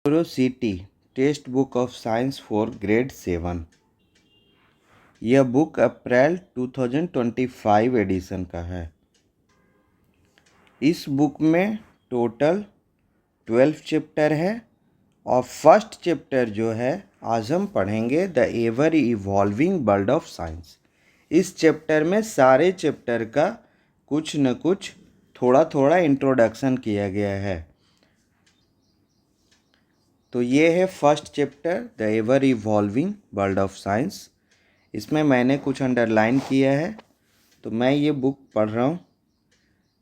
Curiosity text book of science for grade 7। यह book अप्रैल 2025 addition का है। इस बुक में टोटल 12 चैप्टर है और फर्स्ट चैप्टर जो है आज हम पढ़ेंगे the ever evolving world of science. इस चैप्टर में सारे चैप्टर का कुछ न कुछ थोड़ा थोड़ा इंट्रोडक्शन किया गया है। तो ये है first chapter the ever evolving world of science. इसमें मैंने कुछ अंडरलाइन किया है तो मैं ये बुक पढ़ रहा हूँ।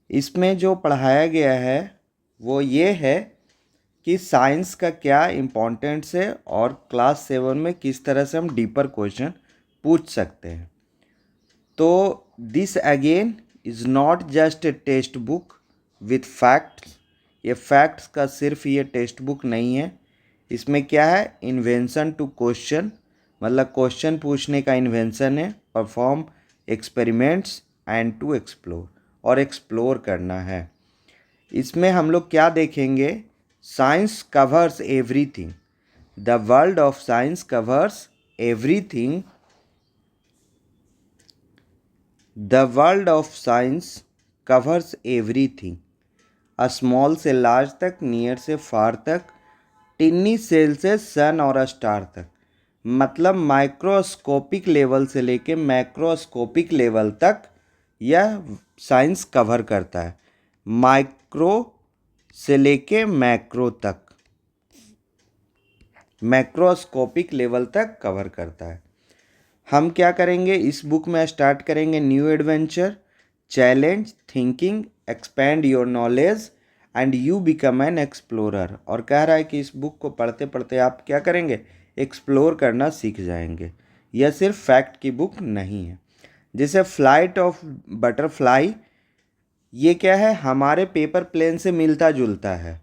इसमें जो पढ़ाया गया है वो ये है कि साइंस का क्या इम्पोर्टेंस है और क्लास 7 में किस तरह से हम डीपर क्वेश्चन पूछ सकते हैं। तो this again is not just a text book with facts. ये फैक्ट्स का सिर्फ ये टेक्स्ट बुक नहीं है। इसमें क्या है, इन्वेंशन टू क्वेश्चन, मतलब क्वेश्चन पूछने का इन्वेंशन है, perform experiments and to explore, और एक्सप्लोर करना है। इसमें हम लोग क्या देखेंगे, science covers everything, the world of science covers everything, the world of science covers everything, small से लार्ज तक, नियर से फार तक, टिन्नी सेल से सन और स्टार तक, मतलब माइक्रोस्कोपिक लेवल से लेके मैक्रोस्कोपिक लेवल तक यह साइंस कवर करता है। माइक्रो से लेके मैक्रो तक, मैक्रोस्कोपिक लेवल तक कवर करता है। हम क्या करेंगे, इस बुक में स्टार्ट करेंगे new adventure, challenge, thinking, expand your knowledge and you become an explorer. और कह रहा है कि इस बुक को पढ़ते पढ़ते आप क्या करेंगे, एक्सप्लोर करना सीख जाएंगे। यह सिर्फ फैक्ट की बुक नहीं है। जैसे फ्लाइट ऑफ बटरफ्लाई, ये क्या है, हमारे पेपर प्लेन से मिलता जुलता है।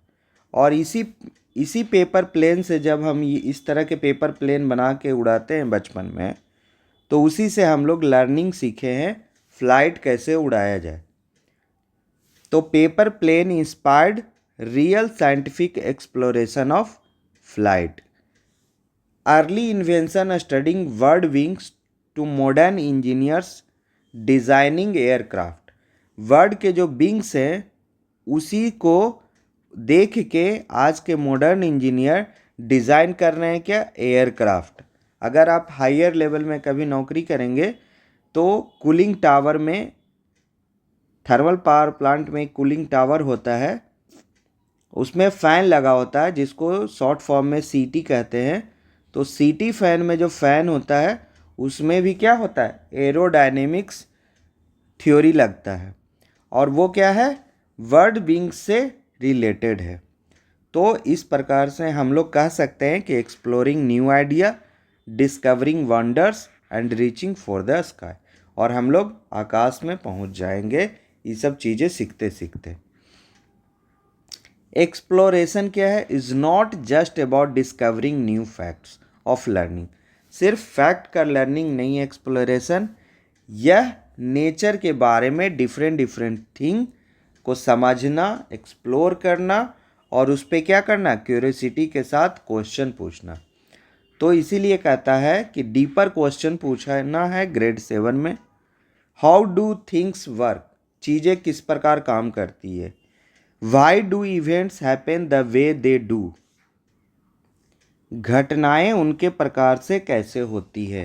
और इसी पेपर प्लेन से जब हम इस तरह के पेपर प्लेन बना के उड़ाते हैं बचपन में, तो उसी से हम लोग लर्निंग सीखे हैं फ्लाइट कैसे उड़ाया जाए। तो paper plane inspired real scientific exploration of flight. Early invention studying bird wings to modern engineers designing aircraft. Bird के जो विंग्स हैं उसी को देख के आज के मॉडर्न इंजीनियर डिज़ाइन कर रहे हैं क्या, एयरक्राफ्ट। अगर आप हायर लेवल में कभी नौकरी करेंगे तो कूलिंग टावर में, थर्मल पावर प्लांट में कूलिंग टावर होता है, उसमें फ़ैन लगा होता है जिसको शॉर्ट फॉर्म में सीटी कहते हैं। तो सीटी फैन में जो फ़ैन होता है उसमें भी क्या होता है, एरोडायनेमिक्स थ्योरी लगता है, और वो क्या है, बर्ड विंग से रिलेटेड है। तो इस प्रकार से हम लोग कह सकते हैं कि exploring new idea, discovering wonders and reaching for the sky, और हम लोग आकाश में पहुंच जाएंगे ये सब चीज़ें सीखते सीखते। एक्सप्लोरेशन क्या है, is not just about discovering new facts of learning. सिर्फ फैक्ट का लर्निंग नहीं है एक्सप्लोरेशन, यह नेचर के बारे में डिफरेंट डिफरेंट थिंग को समझना, एक्सप्लोर करना, और उस पर क्या करना, क्यूरियोसिटी के साथ क्वेश्चन पूछना। तो इसीलिए कहता है कि डीपर क्वेश्चन पूछना है ग्रेड 7 में। हाउ डू थिंग्स वर्क, चीज़ें किस प्रकार काम करती है। Why do events happen the way they do, घटनाएं उनके प्रकार से कैसे होती है।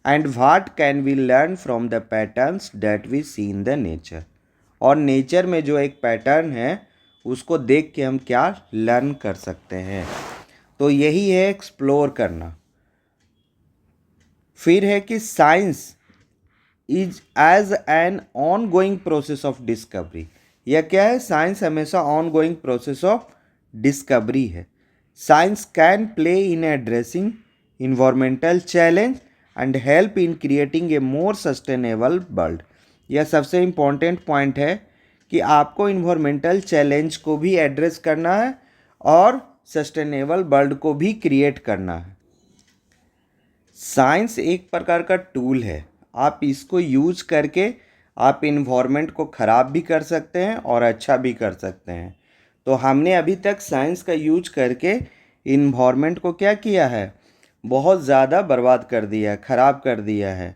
And what can we learn from the patterns that we see in the nature, और नेचर में जो एक पैटर्न है उसको देख के हम क्या लर्न कर सकते हैं। तो यही है एक्सप्लोर करना। फिर है कि science is as an on going process of discovery. यह क्या है, साइंस हमेशा on going process of discovery है। Science can play in addressing environmental challenge and help in creating a more sustainable world. यह सबसे इम्पॉर्टेंट पॉइंट है कि आपको इन्वायरमेंटल चैलेंज को भी एड्रेस करना है और सस्टेनेबल वर्ल्ड को भी क्रिएट करना है। साइंस एक प्रकार का टूल है, आप इसको यूज करके आप इन्वायरमेंट को ख़राब भी कर सकते हैं और अच्छा भी कर सकते हैं। तो हमने अभी तक साइंस का यूज करके इन्वायरमेंट को क्या किया है, बहुत ज़्यादा बर्बाद कर दिया है, ख़राब कर दिया है।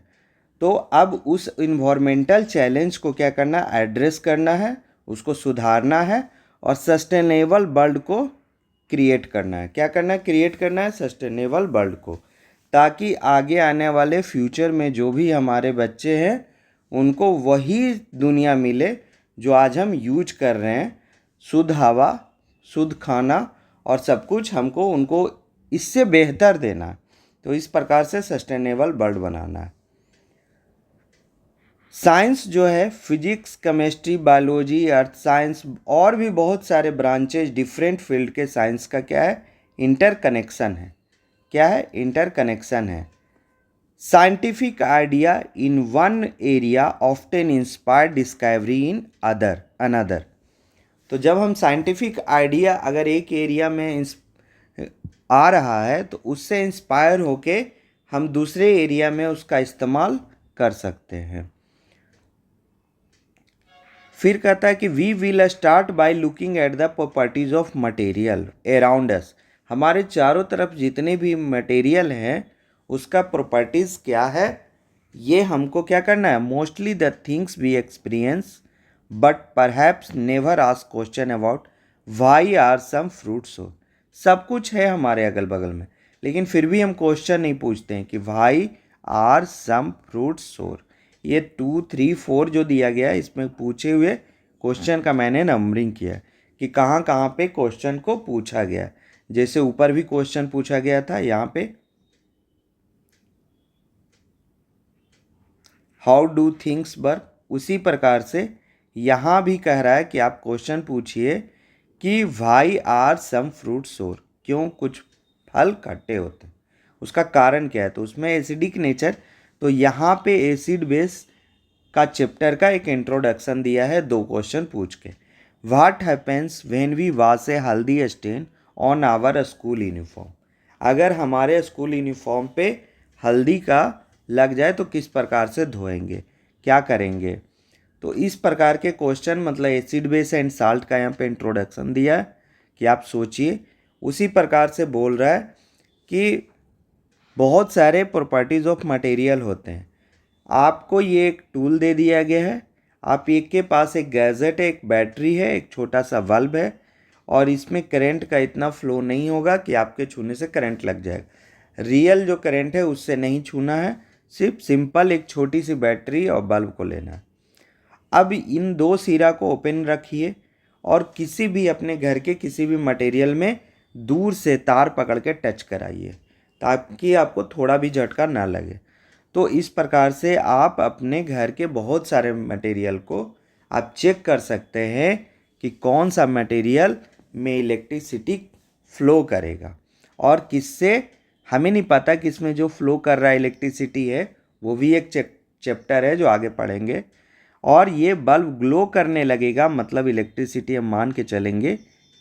तो अब उस इन्वायरमेंटल चैलेंज को क्या करना, एड्रेस करना है, उसको सुधारना है और सस्टेनेबल वर्ल्ड को क्रिएट करना है। क्या करना है, क्रिएट करना है सस्टेनेबल वर्ल्ड को, ताकि आगे आने वाले फ्यूचर में जो भी हमारे बच्चे हैं उनको वही दुनिया मिले जो आज हम यूज कर रहे हैं। शुद्ध हवा, शुद्ध खाना और सब कुछ हमको उनको इससे बेहतर देना है। तो इस प्रकार से सस्टेनेबल वर्ल्ड बनाना है। साइंस जो है, physics, chemistry, biology, earth science और भी बहुत सारे ब्रांचेज, डिफरेंट फील्ड के साइंस का क्या है, इंटरकनेक्शन है। क्या है, इंटरकनेक्शन है। Scientific idea in one area often inspire discovery in another. तो जब हम साइंटिफिक आइडिया अगर एक एरिया में आ रहा है तो उससे इंस्पायर होके हम दूसरे एरिया में उसका इस्तेमाल कर सकते हैं। फिर कहता है कि we will start by looking at the properties of material around us. हमारे चारों तरफ जितने भी मटेरियल हैं उसका प्रॉपर्टीज़ क्या है, ये हमको क्या करना है। Mostly the things we experience but perhaps never ask question about why are some fruits sour. सब कुछ है हमारे अगल बगल में, लेकिन फिर भी हम क्वेश्चन नहीं पूछते हैं कि वाई आर सम फ्रूट्स सोर। ये 2, 3, 4 जो दिया गया है इसमें पूछे हुए क्वेश्चन का मैंने नंबरिंग किया है कि कहाँ कहाँ पे क्वेश्चन को पूछा गया है। जैसे ऊपर भी क्वेश्चन पूछा गया था, यहाँ पे हाउ डू थिंग्स वर्क, उसी प्रकार से यहाँ भी कह रहा है कि आप क्वेश्चन पूछिए कि वाई आर सम फ्रूट सोर, क्यों कुछ फल खट्टे होते हैं, उसका कारण क्या है। तो उसमें एसिडिक नेचर, तो यहाँ पे एसिड बेस का चैप्टर का एक इंट्रोडक्शन दिया है 2 क्वेश्चन पूछ के। What happens when we wash a haldi stain on our school uniform. अगर हमारे स्कूल यूनिफॉर्म पे हल्दी का लग जाए तो किस प्रकार से धोएंगे, क्या करेंगे। तो इस प्रकार के क्वेश्चन, मतलब एसिड बेस एंड साल्ट का यहाँ पे इंट्रोडक्शन दिया है कि आप सोचिए। उसी प्रकार से बोल रहा है कि बहुत सारे प्रॉपर्टीज़ ऑफ मटेरियल होते हैं। आपको ये एक टूल दे दिया गया है, आप एक के पास एक गैजेट है, एक बैटरी है, एक छोटा सा बल्ब है और इसमें करंट का इतना फ्लो नहीं होगा कि आपके छूने से करंट लग जाएगा। रियल जो करंट है उससे नहीं छूना है, सिर्फ सिंपल एक छोटी सी बैटरी और बल्ब को लेना है। अब इन 2 सिरा को ओपन रखिए और किसी भी अपने घर के किसी भी मटेरियल में दूर से तार पकड़ के टच कराइए ताकि आपको थोड़ा भी झटका ना लगे। तो इस प्रकार से आप अपने घर के बहुत सारे मटेरियल को आप चेक कर सकते हैं कि कौन सा मटेरियल में इलेक्ट्रिसिटी फ्लो करेगा और किससे हमें नहीं पता कि इसमें जो फ्लो कर रहा है इलेक्ट्रिसिटी है, वो भी एक चैप्टर है जो आगे पढ़ेंगे। और ये बल्ब ग्लो करने लगेगा, मतलब इलेक्ट्रिसिटी हम मान के चलेंगे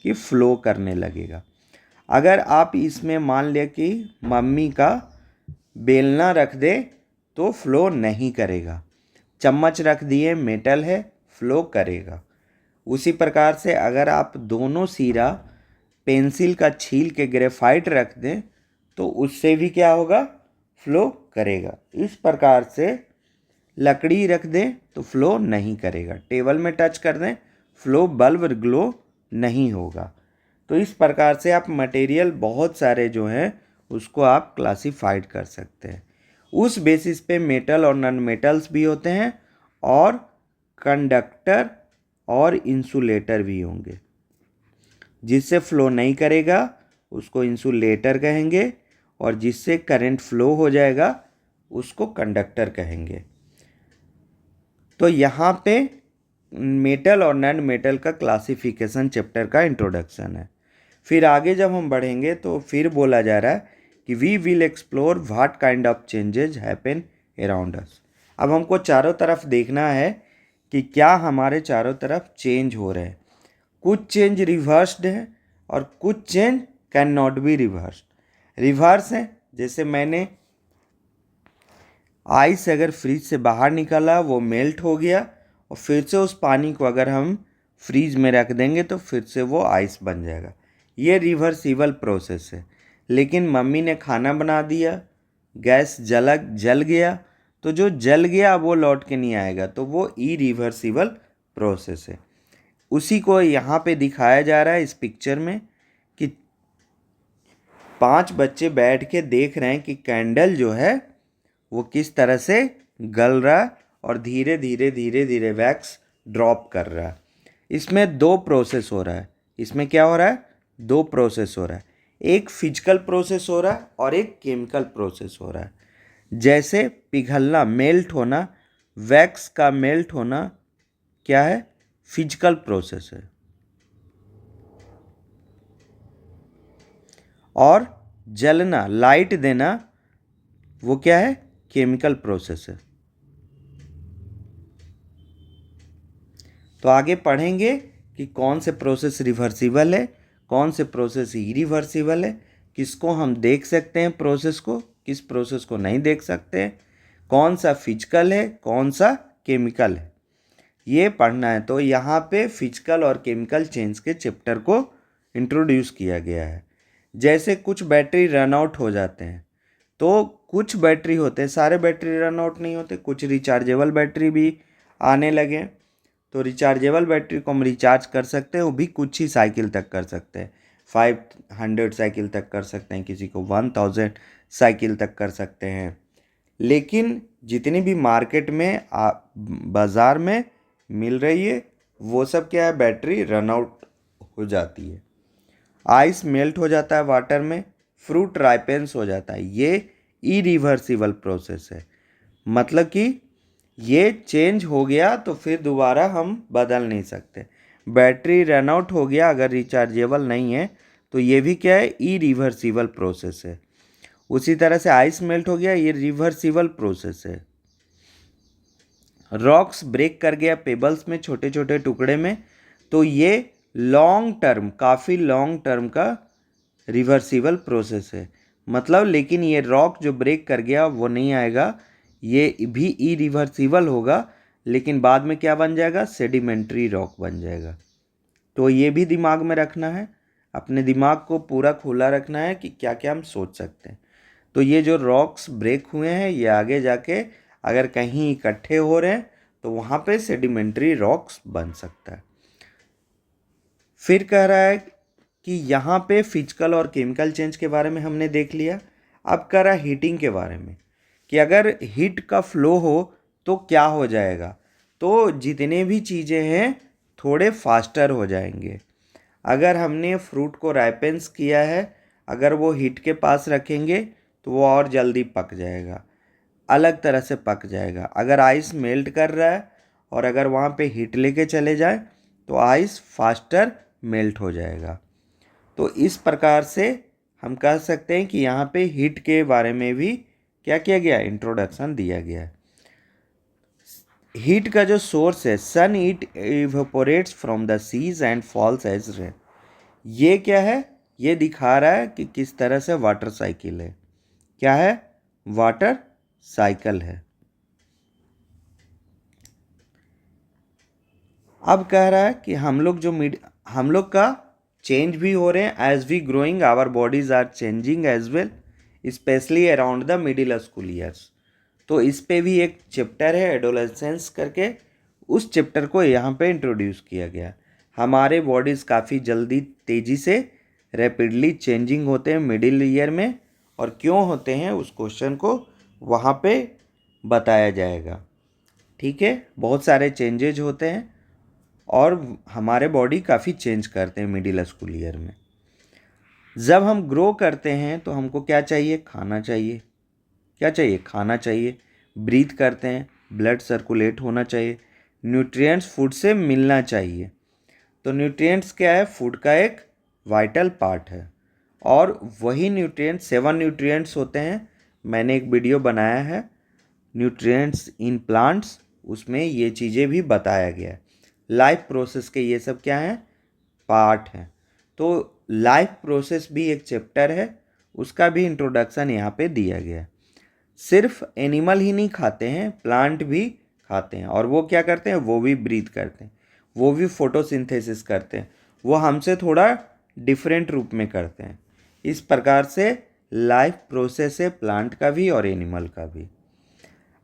कि फ्लो करने लगेगा। अगर आप इसमें मान लें कि मम्मी का बेलना रख दे तो फ्लो नहीं करेगा, चम्मच रख दिए मेटल है, फ्लो करेगा। उसी प्रकार से अगर आप दोनों सिरा पेंसिल का छील के ग्रेफाइट रख दें तो उससे भी क्या होगा, फ्लो करेगा। इस प्रकार से लकड़ी रख दें तो फ्लो नहीं करेगा, टेबल में टच कर दें फ्लो, बल्ब ग्लो नहीं होगा। तो इस प्रकार से आप मटेरियल बहुत सारे जो हैं उसको आप क्लासिफाइड कर सकते हैं। उस बेसिस पे मेटल और नॉन मेटल्स भी होते हैं और कंडक्टर और इंसुलेटर भी होंगे। जिससे फ्लो नहीं करेगा उसको इंसुलेटर कहेंगे और जिससे करंट फ्लो हो जाएगा उसको कंडक्टर कहेंगे। तो यहाँ पे मेटल और नॉन मेटल का क्लासिफिकेशन चैप्टर का इंट्रोडक्शन है। फिर आगे जब हम बढ़ेंगे तो फिर बोला जा रहा है कि we will explore what kind of changes happen around us. अब हमको चारों तरफ देखना है कि क्या हमारे चारों तरफ चेंज हो रहे हैं। कुछ चेंज रिवर्स्ड है और कुछ change can not be reversed. Reverse है, जैसे मैंने आइस अगर फ्रिज से बाहर निकाला वो मेल्ट हो गया और फिर से उस पानी को अगर हम फ्रीज में रख देंगे तो फिर से वो आइस बन जाएगा। ये रिवर्सिबल प्रोसेस है। लेकिन मम्मी ने खाना बना दिया, गैस जल गया, तो जो जल गया वो लौट के नहीं आएगा, तो वो इरिवर्सिबल प्रोसेस है। उसी को यहाँ पे दिखाया जा रहा है इस पिक्चर में कि 5 बच्चे बैठ के देख रहे हैं कि कैंडल जो है वो किस तरह से गल रहा है और धीरे धीरे धीरे धीरे वैक्स ड्रॉप कर रहा है। इसमें 2 प्रोसेस हो रहा है। इसमें क्या हो रहा है? 2 प्रोसेस हो रहा है। एक फिजिकल प्रोसेस हो रहा है और एक केमिकल प्रोसेस हो रहा है। जैसे पिघलना, मेल्ट होना, वैक्स का मेल्ट होना क्या है? फिजिकल प्रोसेस है। और जलना, लाइट देना, वो क्या है? केमिकल प्रोसेस है। तो आगे पढ़ेंगे कि कौन से प्रोसेस रिवर्सिबल है, कौन से प्रोसेस इरिवर्सिबल है, किसको हम देख सकते हैं प्रोसेस को, किस प्रोसेस को नहीं देख सकते हैं, कौन सा फिजिकल है, कौन सा केमिकल है, ये पढ़ना है। तो यहाँ पे फिजिकल और केमिकल चेंज के चैप्टर को इंट्रोड्यूस किया गया है। जैसे कुछ बैटरी रन आउट हो जाते हैं, तो कुछ बैटरी होते हैं, सारे बैटरी रन आउट नहीं होते, कुछ रिचार्जेबल बैटरी भी आने लगे। तो रिचार्जेबल बैटरी को हम रिचार्ज कर सकते हैं, वो भी कुछ ही साइकिल तक कर सकते हैं। 500 साइकिल तक कर सकते हैं, किसी को 1000 साइकिल तक कर सकते हैं। लेकिन जितनी भी मार्केट में बाज़ार में मिल रही है वो सब क्या है? बैटरी रन आउट हो जाती है। आइस मेल्ट हो जाता है वाटर में, फ्रूट राइपेंस हो जाता है। ये इरिवर्सिबल प्रोसेस है। मतलब कि ये चेंज हो गया तो फिर दोबारा हम बदल नहीं सकते। बैटरी रन आउट हो गया, अगर रिचार्जेबल नहीं है, तो ये भी क्या है? इरिवर्सिबल प्रोसेस है। उसी तरह से आइस मेल्ट हो गया, ये रिवर्सिबल प्रोसेस है। रॉक्स ब्रेक कर गया पेबल्स में, छोटे छोटे टुकड़े में, तो ये लॉन्ग टर्म, काफ़ी लॉन्ग टर्म का रिवर्सिबल प्रोसेस है। मतलब लेकिन ये रॉक जो ब्रेक कर गया वो नहीं आएगा, ये भी इरिवर्सिबल होगा, लेकिन बाद में क्या बन जाएगा? सेडिमेंट्री रॉक बन जाएगा। तो ये भी दिमाग में रखना है, अपने दिमाग को पूरा खुला रखना है कि क्या क्या हम सोच सकते हैं। तो ये जो रॉक्स ब्रेक हुए हैं ये आगे जाके अगर कहीं इकट्ठे हो रहे हैं तो वहाँ पे सेडिमेंट्री रॉक्स बन सकता है। फिर कह रहा है कि यहाँ पे फिजिकल और केमिकल चेंज के बारे में हमने देख लिया। अब कह रहा है हीटिंग के बारे में कि अगर हीट का फ्लो हो तो क्या हो जाएगा। तो जितने भी चीज़ें हैं थोड़े फास्टर हो जाएंगे। अगर हमने फ्रूट को राइपेंस किया है, अगर वो हीट के पास रखेंगे तो वो और जल्दी पक जाएगा, अलग तरह से पक जाएगा। अगर आइस मेल्ट कर रहा है और अगर वहाँ पे हीट लेके चले जाए तो आइस फास्टर मेल्ट हो जाएगा। तो इस प्रकार से हम कह सकते हैं कि यहाँ पे हीट के बारे में भी क्या किया गया? इंट्रोडक्शन दिया गया है। हीट का जो सोर्स है, sun heat evaporates from the seas and falls as rain. ये क्या है? ये दिखा रहा है कि किस तरह से वाटर साइकिल है। क्या है? वाटर साइकिल है। अब कह रहा है कि हम लोग का चेंज भी हो रहे हैं। As we growing our bodies are changing as well, especially around the middle school years. तो इस पे भी एक चैप्टर है एडोलेसेंस करके, उस चैप्टर को यहाँ पे इंट्रोड्यूस किया गया। हमारे बॉडीज़ काफ़ी जल्दी तेज़ी से रैपिडली चेंजिंग होते हैं मिडिल ईयर में, और क्यों होते हैं उस क्वेश्चन को वहाँ पे बताया जाएगा। ठीक है, बहुत सारे चेंजेज होते हैं और हमारे बॉडी काफ़ी चेंज करते हैं मिडिल स्कूल ईयर में। जब हम ग्रो करते हैं तो हमको क्या चाहिए? खाना चाहिए। क्या चाहिए? खाना चाहिए। ब्रीथ करते हैं, ब्लड सर्कुलेट होना चाहिए, न्यूट्रिएंट्स फूड से मिलना चाहिए। तो न्यूट्रिएंट्स क्या है? फूड का एक वाइटल पार्ट है। और वही न्यूट्रिएंट्स, 7 न्यूट्रिएंट्स होते हैं। मैंने एक वीडियो बनाया है न्यूट्रिएंट्स इन प्लांट्स, उसमें ये चीज़ें भी बताया गया है। लाइफ प्रोसेस के ये सब क्या हैं? पार्ट हैं। तो लाइफ प्रोसेस भी एक चैप्टर है, उसका भी इंट्रोडक्शन यहाँ पे दिया गया है। सिर्फ एनिमल ही नहीं खाते हैं, प्लांट भी खाते हैं। और वो क्या करते हैं? वो भी ब्रीथ करते हैं, वो भी फोटोसिंथेसिस करते हैं। वो हमसे थोड़ा डिफरेंट रूप में करते हैं। इस प्रकार से लाइफ प्रोसेस है प्लांट का भी और एनिमल का भी।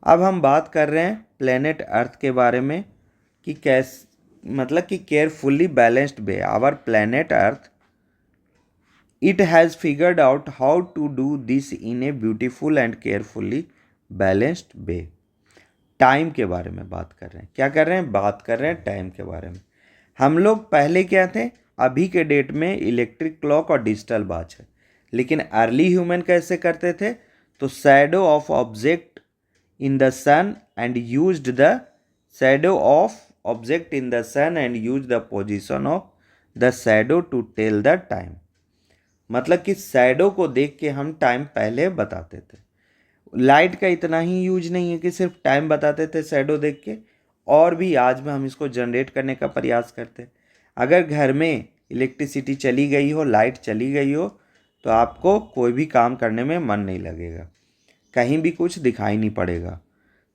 अब हम बात कर रहे हैं प्लेनेट अर्थ के बारे में कि मतलब कि carefully balanced way our planet Earth it has figured out how to do this in a beautiful and carefully balanced way. Time के बारे में बात कर रहे हैं। क्या कर रहे हैं? बात कर रहे हैं टाइम के बारे में। हम लोग पहले क्या थे? अभी के डेट में इलेक्ट्रिक क्लॉक और डिजिटल वॉच है, लेकिन अर्ली ह्यूमन कैसे करते थे? तो shadow of object in the sun and used the shadow of object in the sun and use the position of the shadow to tell the time. मतलब कि shadow को देख के हम टाइम पहले बताते थे। लाइट का इतना ही यूज नहीं है कि सिर्फ टाइम बताते थे शैडो देख के, और भी आज में हम इसको जनरेट करने का प्रयास करते हैं। अगर घर में इलेक्ट्रिसिटी चली गई हो, लाइट चली गई हो, तो आपको कोई भी काम करने में मन नहीं लगेगा, कहीं भी कुछ दिखाई नहीं पड़ेगा।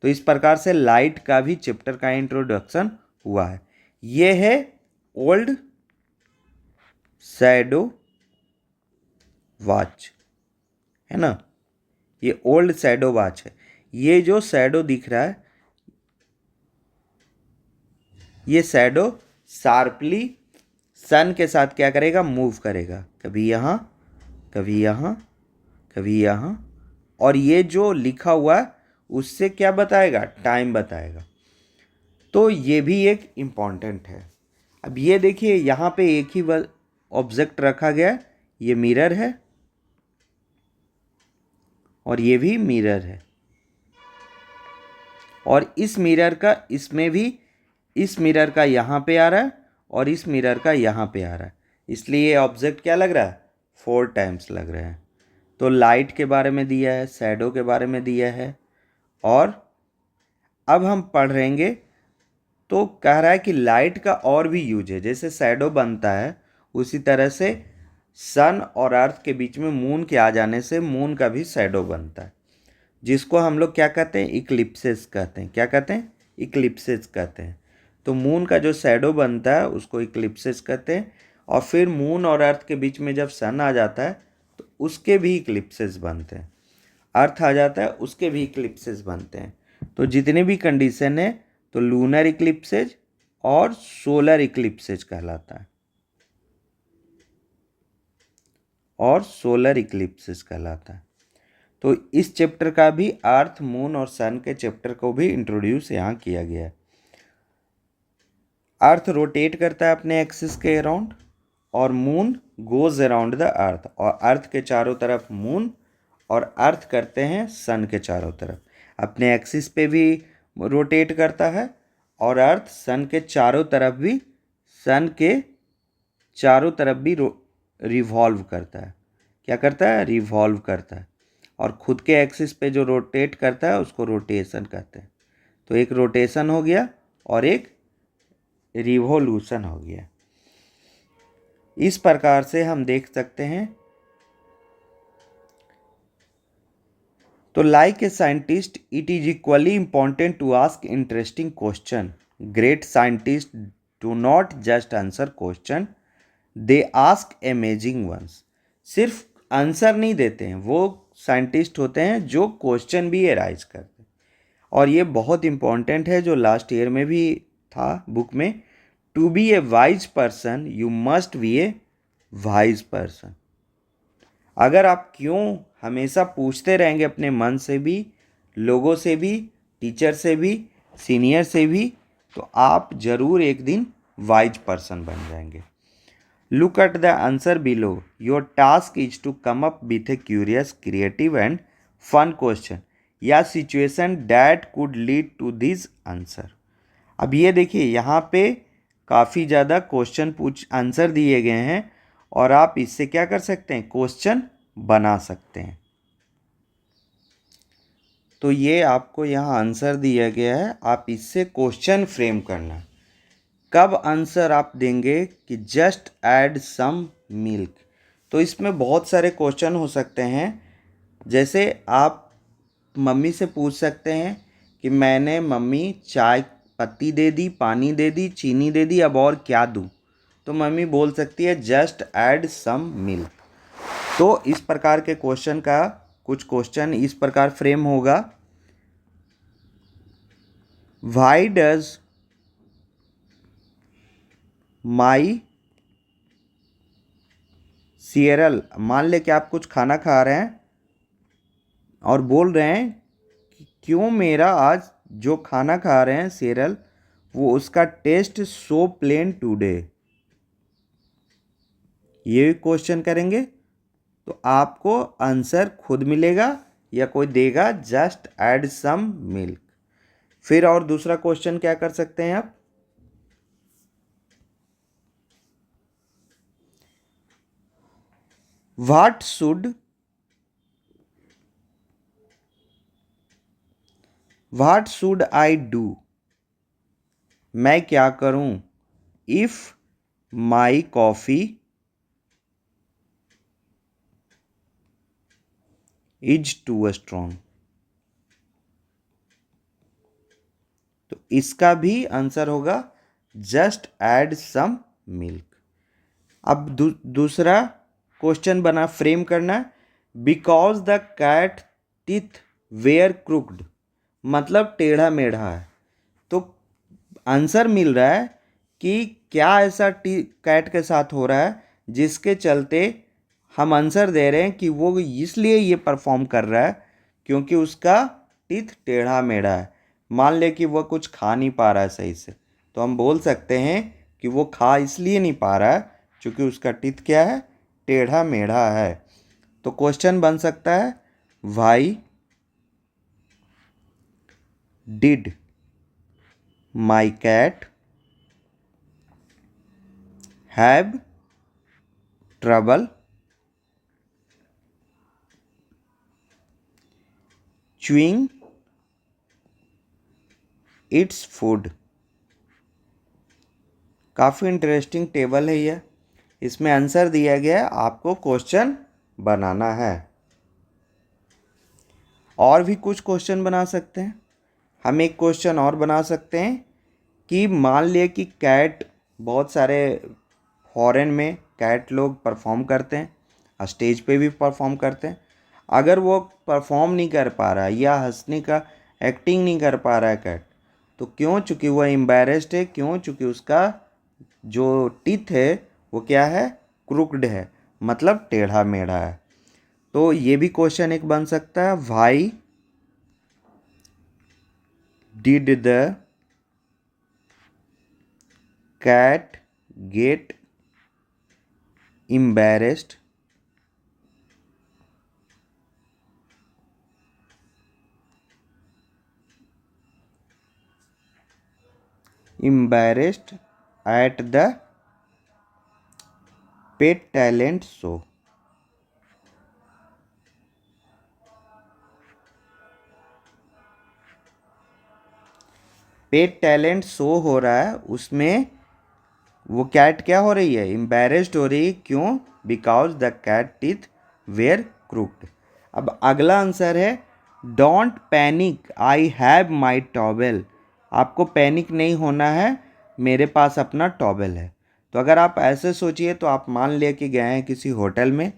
तो इस प्रकार से लाइट का भी चैप्टर का इंट्रोडक्शन हुआ है। ये है ओल्ड शैडो वॉच, है ना, ये ओल्ड शैडो वॉच है। ये जो शैडो दिख रहा है, ये शैडो शार्पली सन के साथ क्या करेगा? मूव करेगा, कभी यहाँ, कभी यहाँ, कभी यहाँ, और ये जो लिखा हुआ है उससे क्या बताएगा? टाइम बताएगा। तो ये भी एक इम्पॉर्टेंट है। अब ये देखिए, यहाँ पे एक ही ऑब्जेक्ट रखा गया, ये मिरर है और ये भी मिरर है, और इस मिरर का इसमें भी, इस मिरर का यहाँ पे आ रहा है और इस मिरर का यहाँ पे आ रहा है, इसलिए ये ऑब्जेक्ट क्या लग रहा है? 4 टाइम्स लग रहे हैं। तो लाइट के बारे में दिया है, शैडो के बारे में दिया है, और अब हम पढ़ रहेंगे तो कह रहा है कि लाइट का और भी यूज है। जैसे शैडो बनता है, उसी तरह से सन और अर्थ के बीच में मून के आ जाने से मून का भी शैडो बनता है, जिसको हम लोग क्या कहते हैं? इक्लिप्सेस कहते हैं। क्या कहते हैं? इक्लिप्सेस कहते हैं। तो मून का जो शैडो बनता है उसको इक्लिप्सेस कहते हैं, और फिर मून और अर्थ के बीच में जब सन आ जाता है तो उसके भी इक्लिप्सेस बनते हैं। अर्थ आ जाता है, उसके भी इक्लिप्सेस बनते हैं। तो जितने भी कंडीशन है, तो लूनर इक्लिप्सेज और सोलर इक्लिप्सेज कहलाता है, और सोलर इक्लिप्सेज कहलाता है। तो इस चैप्टर का भी अर्थ, मून और सन के चैप्टर को भी इंट्रोड्यूस यहाँ किया गया है। अर्थ रोटेट करता है अपने एक्सिस के अराउंड, और moon goes around the earth, और अर्थ के चारों तरफ मून और अर्थ करते हैं सन के चारों तरफ। अपने एक्सिस पे भी रोटेट करता है, और अर्थ सन के चारों तरफ भी, सन के चारों तरफ भी रिवॉल्व करता है। क्या करता है? रिवॉल्व करता है। और खुद के एक्सिस पे जो रोटेट करता है उसको रोटेशन कहते हैं। तो एक रोटेशन हो गया और एक रिवॉल्यूशन हो गया। इस प्रकार से हम देख सकते हैं। तो like a scientist it is equally important to ask interesting question. Great scientist do not just answer question, they ask amazing ones. सिर्फ आंसर नहीं देते हैं, वो साइंटिस्ट होते हैं जो क्वेश्चन भी एराइज करते हैं। और ये बहुत इम्पॉर्टेंट है, जो लास्ट ईयर में भी था बुक में, to be a wise person you must be a wise person. अगर आप क्यों हमेशा पूछते रहेंगे अपने मन से भी, लोगों से भी, टीचर से भी, सीनियर से भी, तो आप ज़रूर एक दिन वाइज पर्सन बन जाएंगे। Look at the answer below. Your task is to come up with a curious, creative and fun question या situation that could lead to this answer. अब ये देखिए, यहाँ पे काफ़ी ज़्यादा क्वेश्चन आंसर दिए गए हैं, और आप इससे क्या कर सकते हैं? क्वेश्चन बना सकते हैं। तो ये आपको यहाँ आंसर दिया गया है, आप इससे क्वेश्चन फ्रेम करना। कब आंसर आप देंगे कि जस्ट ऐड सम मिल्क। तो इसमें बहुत सारे क्वेश्चन हो सकते हैं। जैसे आप मम्मी से पूछ सकते हैं कि मैंने मम्मी चाय पत्ती दे दी, पानी दे दी, चीनी दे दी, अब और क्या दूँ। तो मम्मी बोल सकती है जस्ट ऐड सम मिल्क। तो इस प्रकार के क्वेश्चन का कुछ क्वेश्चन इस प्रकार फ्रेम होगा, व्हाई डज माई सीरियल, मान ले कि आप कुछ खाना खा रहे हैं और बोल रहे हैं कि क्यों मेरा आज जो खाना खा रहे हैं सीरियल वो उसका टेस्ट सो प्लेन टुडे। ये क्वेश्चन करेंगे तो आपको आंसर खुद मिलेगा या कोई देगा, जस्ट ऐड सम मिल्क। फिर और दूसरा क्वेश्चन क्या कर सकते हैं आप, व्हाट शुड आई डू, मैं क्या करूं, if my coffee is too strong. तो इसका भी आंसर होगा जस्ट ऐड सम मिल्क। अब दूसरा क्वेश्चन बना फ्रेम करना, because the cat teeth were crooked, मतलब टेढ़ा मेढ़ा है। तो आंसर मिल रहा है कि क्या ऐसा कैट के साथ हो रहा है जिसके चलते हम आंसर दे रहे हैं कि वो इसलिए ये परफॉर्म कर रहा है क्योंकि उसका टीथ टेढ़ा मेढ़ा है। मान ले कि वो कुछ खा नहीं पा रहा है सही से, तो हम बोल सकते हैं कि वो खा इसलिए नहीं पा रहा है क्योंकि उसका टीथ क्या है, टेढ़ा मेढ़ा है। तो क्वेश्चन बन सकता है, why did my cat have trouble chewing its food. काफ़ी इंटरेस्टिंग टेबल है यह, इसमें आंसर दिया गया है, आपको क्वेश्चन बनाना है। और भी कुछ क्वेश्चन बना सकते हैं। हम एक क्वेश्चन और बना सकते हैं कि मान लिए कि कैट, बहुत सारे फॉरेन में कैट लोग परफॉर्म करते हैं, स्टेज पे भी परफॉर्म करते हैं। अगर वो परफॉर्म नहीं कर पा रहा है या हंसने का एक्टिंग नहीं कर पा रहा है कैट, तो क्यों, चूँकि वह एम्बैरेस्ड है, क्यों, चूँकि उसका जो टीथ है वो क्या है, क्रुक्ड है, मतलब टेढ़ा मेढ़ा है। तो ये भी क्वेश्चन एक बन सकता है, why did the cat get embarrassed at the pet talent show। Pet talent show हो रहा है, उसमें वो कैट क्या हो रही है, एम्बैरेस्ड हो रही है, क्यों, because the cat teeth were crooked. अब अगला आंसर है, don't panic I have my towel, आपको पैनिक नहीं होना है, मेरे पास अपना टॉवेल है। तो अगर आप ऐसे सोचिए तो आप मान ले कि गए हैं किसी होटल में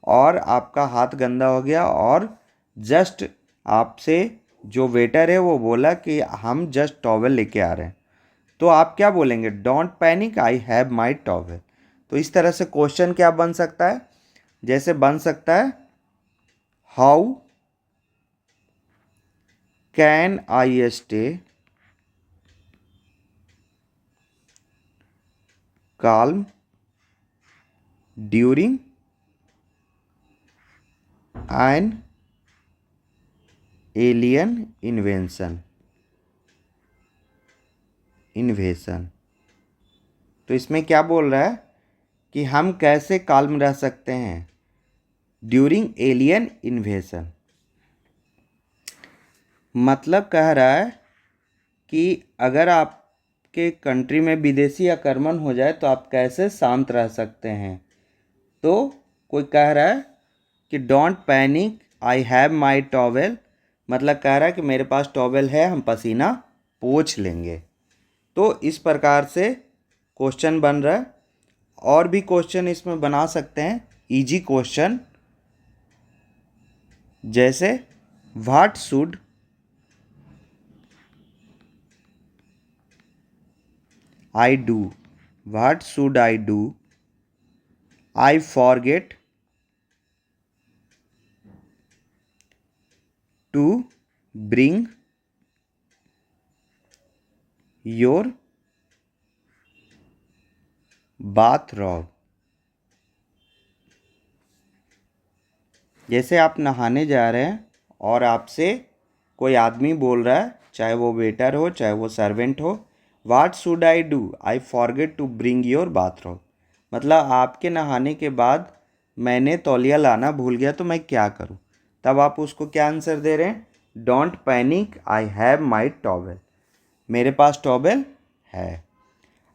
और आपका हाथ गंदा हो गया और जस्ट आपसे जो वेटर है वो बोला कि हम जस्ट टॉवेल लेके आ रहे हैं, तो आप क्या बोलेंगे, don't panic I have my towel. तो इस तरह से क्वेश्चन क्या बन सकता है, जैसे बन सकता है, how can I stay calm during an alien इन्वेशन। तो इसमें क्या बोल रहा है कि हम कैसे काल्म रह सकते हैं ड्यूरिंग एलियन इन्वेशन। मतलब कह रहा है कि अगर आपके कंट्री में विदेशी आक्रमण हो जाए तो आप कैसे शांत रह सकते हैं। तो कोई कह रहा है कि don't panic I have my towel, मतलब कह रहा है कि मेरे पास टॉवेल है, हम पसीना पोंछ लेंगे। तो इस प्रकार से क्वेश्चन बन रहा है। और भी क्वेश्चन इसमें बना सकते हैं, इजी क्वेश्चन, जैसे what should I do, what should I do, I forget to bring your bathrobe. जैसे आप नहाने जा रहे हैं और आपसे कोई आदमी बोल रहा है, चाहे वो वेटर हो चाहे वो सर्वेंट हो, what should I do, I forget to bring your bathrobe. मतलब आपके नहाने के बाद मैंने तौलिया लाना भूल गया तो मैं क्या करूं। तब आप उसको क्या आंसर दे रहे हैं, don't panic I have my towel, मेरे पास टॉवेल है।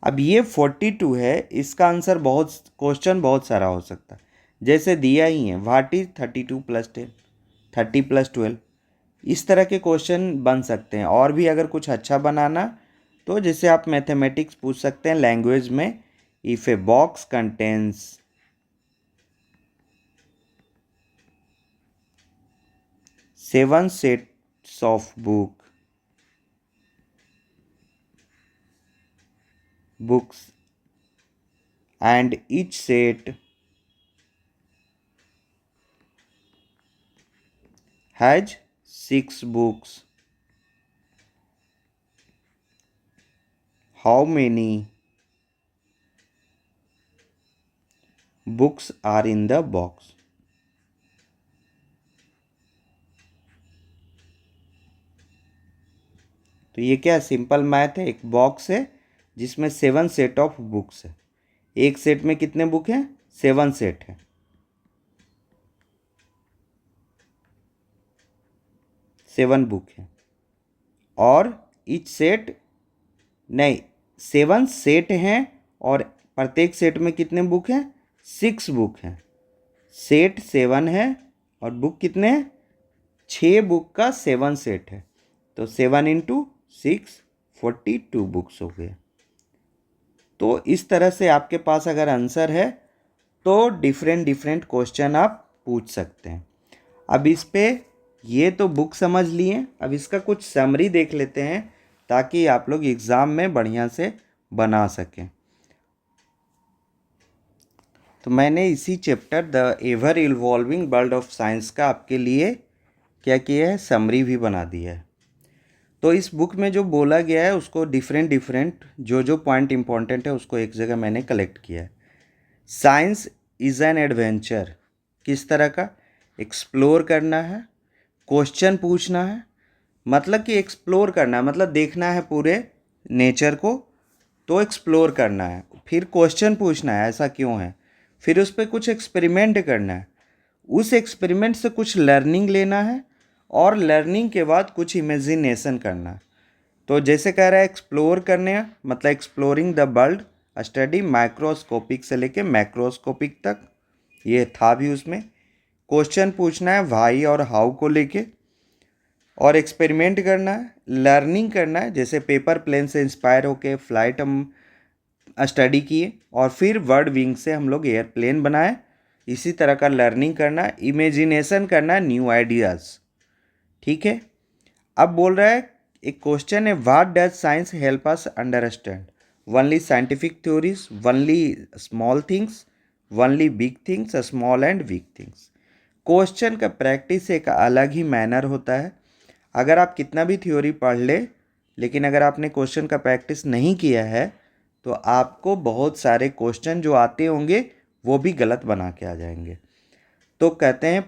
अब ये 42 है, इसका आंसर बहुत, क्वेश्चन बहुत सारा हो सकता है, जैसे दिया ही है व्हाट इज 32 + 10, 30 + 12, इस तरह के क्वेश्चन बन सकते हैं। और भी अगर कुछ अच्छा बनाना तो जैसे आप मैथमेटिक्स पूछ सकते हैं लैंग्वेज में, if a box contains 7 sets of books and each set has 6 books, how many books are in the box। तो ये क्या सिंपल मैथ है, एक बॉक्स है जिसमें 7 सेट ऑफ बुक्स है, एक सेट में कितने बुक हैं, 7 सेट है, 7 बुक है। और ईच सेट, नहीं 7 सेट हैं और प्रत्येक सेट में कितने बुक हैं, 6 बुक हैं। सेट 7 है और बुक कितने हैं, 6 बुक का 7 सेट है, तो 7 × 6 42 बुक्स हो गए। तो इस तरह से आपके पास अगर आंसर है तो डिफरेंट क्वेश्चन आप पूछ सकते हैं। अब इस पे ये तो बुक समझ लिए, अब इसका कुछ समरी देख लेते हैं ताकि आप लोग एग्ज़ाम में बढ़िया से बना सकें। तो मैंने इसी chapter the ever evolving world of science का आपके लिए क्या किया है, समरी भी बना दिया है। तो इस बुक में जो बोला गया है उसको डिफरेंट जो पॉइंट इम्पोर्टेंट है उसको एक जगह मैंने कलेक्ट किया है। साइंस इज़ एन एडवेंचर, किस तरह का, एक्सप्लोर करना है, क्वेश्चन पूछना है, मतलब कि एक्सप्लोर करना है मतलब देखना है पूरे नेचर को, तो एक्सप्लोर करना है, फिर क्वेश्चन पूछना है ऐसा क्यों है, फिर उस पर कुछ एक्सपेरिमेंट करना है, उस एक्सपेरिमेंट से कुछ लर्निंग लेना है और लर्निंग के बाद कुछ इमेजिनेशन करना है। तो जैसे कह रहा है एक्सप्लोर करने मतलब exploring the world, study microscopic से लेके मैक्रोस्कोपिक तक, ये था भी उसमें। क्वेश्चन पूछना है वाई और हाउ को लेके, और एक्सपेरिमेंट करना है, लर्निंग करना है, जैसे पेपर प्लेन से इंस्पायर होके फ्लाइट हम स्टडी किए और फिर वर्ड विंग से हम लोग एयरप्लेन बनाए, इसी तरह का लर्निंग करना है, इमेजिनेशन करना है, न्यू आइडियाज़। ठीक है, अब बोल रहा है एक क्वेश्चन है, what does science help us understand, only scientific theories, only small things, only big things, small and big things. Question का प्रैक्टिस एक अलग ही मैनर होता है। अगर आप कितना भी थ्योरी पढ़ ले, लेकिन अगर आपने क्वेश्चन का प्रैक्टिस नहीं किया है तो आपको बहुत सारे क्वेश्चन जो आते होंगे वो भी गलत बना के आ जाएंगे। तो कहते हैं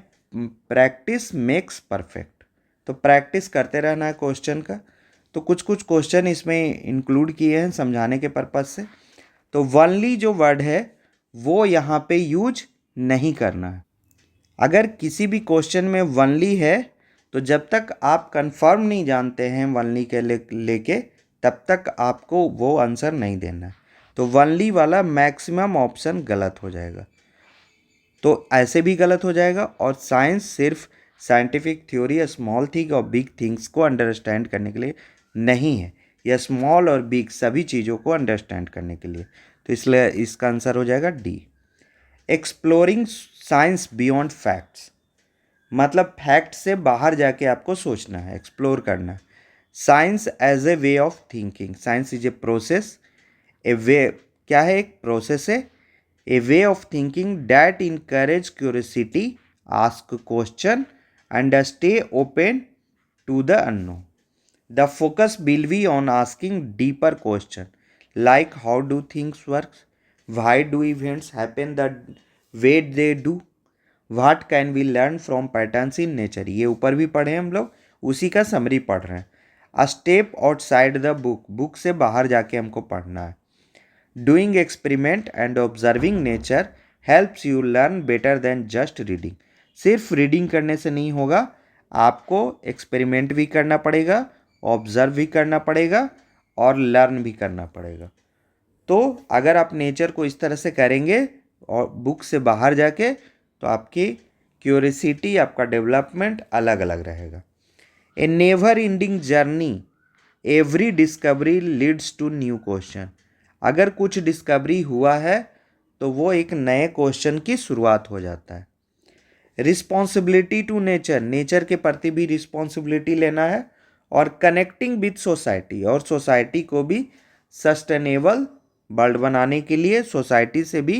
प्रैक्टिस मेक्स परफेक्ट, तो प्रैक्टिस करते रहना है क्वेश्चन का। तो कुछ क्वेश्चन इसमें इंक्लूड किए हैं समझाने के पर्पज़ से। तो वनली जो वर्ड है वो यहाँ पे यूज नहीं करना है। अगर किसी भी क्वेश्चन में वनली है तो जब तक आप कंफर्म नहीं जानते हैं वनली के लेके तब तक आपको वो आंसर नहीं देना है। तो वनली वाला मैक्सिमम ऑप्शन गलत हो जाएगा, तो ऐसे भी गलत हो जाएगा। और साइंस सिर्फ साइंटिफिक थ्योरी या स्मॉल थिंग और बिग थिंग्स को अंडरस्टैंड करने के लिए नहीं है, या स्मॉल और बिग सभी चीज़ों को अंडरस्टैंड करने के लिए। तो इसलिए इसका आंसर हो जाएगा D. Exploring science beyond facts, मतलब फैक्ट से बाहर जाके आपको सोचना है, एक्सप्लोर करना है। Science as a way of thinking, science is a process, a way, क्या है, एक प्रोसेस है, a way of thinking that encourage curiosity, ask question and stay open to the unknown. The focus will be on asking deeper questions like how do things work, why do events happen the way they do, what can we learn from patterns in nature। ये ऊपर भी पढ़े हम लोग, उसी का summary पढ़ रहे हैं। A step outside the book, book से बाहर जाके हमको पढ़ना है। Doing experiment and observing nature helps you learn better than just reading। सिर्फ रीडिंग करने से नहीं होगा, आपको एक्सपेरिमेंट भी करना पड़ेगा, ऑब्जर्व भी करना पड़ेगा और लर्न भी करना पड़ेगा। तो अगर आप नेचर को इस तरह से करेंगे और बुक से बाहर जाके, तो आपकी क्यूरियोसिटी, आपका डेवलपमेंट अलग अलग रहेगा। A never ending journey, every discovery leads to new question. अगर कुछ डिस्कवरी हुआ है तो वो एक नए क्वेश्चन की शुरुआत हो जाता है। रिस्पॉन्सिबिलिटी टू नेचर, नेचर के प्रति भी रिस्पॉन्सिबिलिटी लेना है। और कनेक्टिंग विथ सोसाइटी, और सोसाइटी को भी सस्टेनेबल वर्ल्ड बनाने के लिए सोसाइटी से भी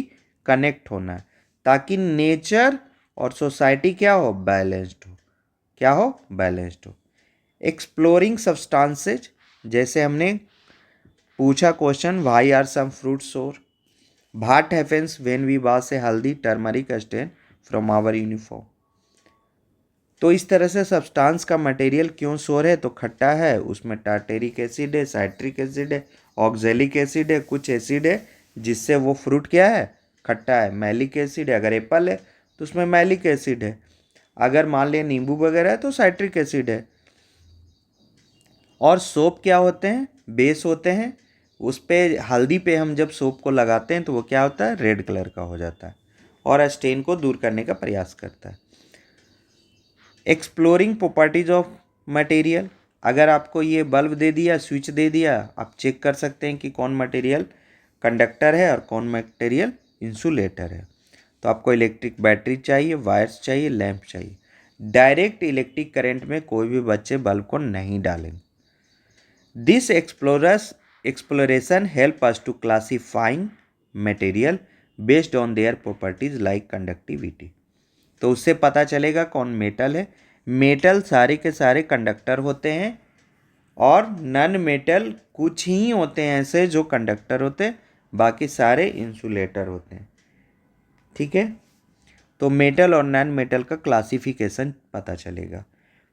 कनेक्ट होना है, ताकि नेचर और सोसाइटी क्या हो, बैलेंस्ड हो। क्या हो, बैलेंस्ड हो। एक्सप्लोरिंग सब्सटेंसेज, जैसे हमने पूछा question, why are some fruit sour, what happens when we wash a haldi turmeric stain from our uniform. तो इस तरह से सब्सटेंस का मटेरियल क्यों सोर है, तो खट्टा है, उसमें टार्टेरिक एसिड है, साइट्रिक एसिड है, ऑक्जेलिक एसिड है, कुछ एसिड है जिससे वो फ्रूट क्या है, खट्टा है। मैलिक एसिड है, अगर एप्पल है तो उसमें मैलिक एसिड है, अगर मान लिया नींबू वगैरह है तो साइट्रिक एसिड है। और सोप क्या होते हैं, बेस होते हैं। उस पे हल्दी पे हम जब सोप को लगाते हैं तो वो क्या होता है, रेड कलर का हो जाता है और स्टेन को दूर करने का प्रयास करता है। एक्सप्लोरिंग प्रॉपर्टीज ऑफ मटेरियल, अगर आपको ये बल्ब दे दिया, स्विच दे दिया, आप चेक कर सकते हैं कि कौन मटेरियल कंडक्टर है और कौन मटेरियल इंसुलेटर है। तो आपको इलेक्ट्रिक बैटरी चाहिए, वायर्स चाहिए, लैंप चाहिए। डायरेक्ट इलेक्ट्रिक करंट में कोई भी बच्चे बल्ब को नहीं डालेंगे। This exploration help us to classifying material based on their properties like conductivity. तो उससे पता चलेगा कौन मेटल है। मेटल सारे के सारे कंडक्टर होते हैं और नॉन मेटल कुछ ही होते हैं ऐसे जो कंडक्टर होते हैं, बाकी सारे इंसुलेटर होते हैं। ठीक है, तो मेटल और नॉन मेटल का क्लासिफिकेशन पता चलेगा।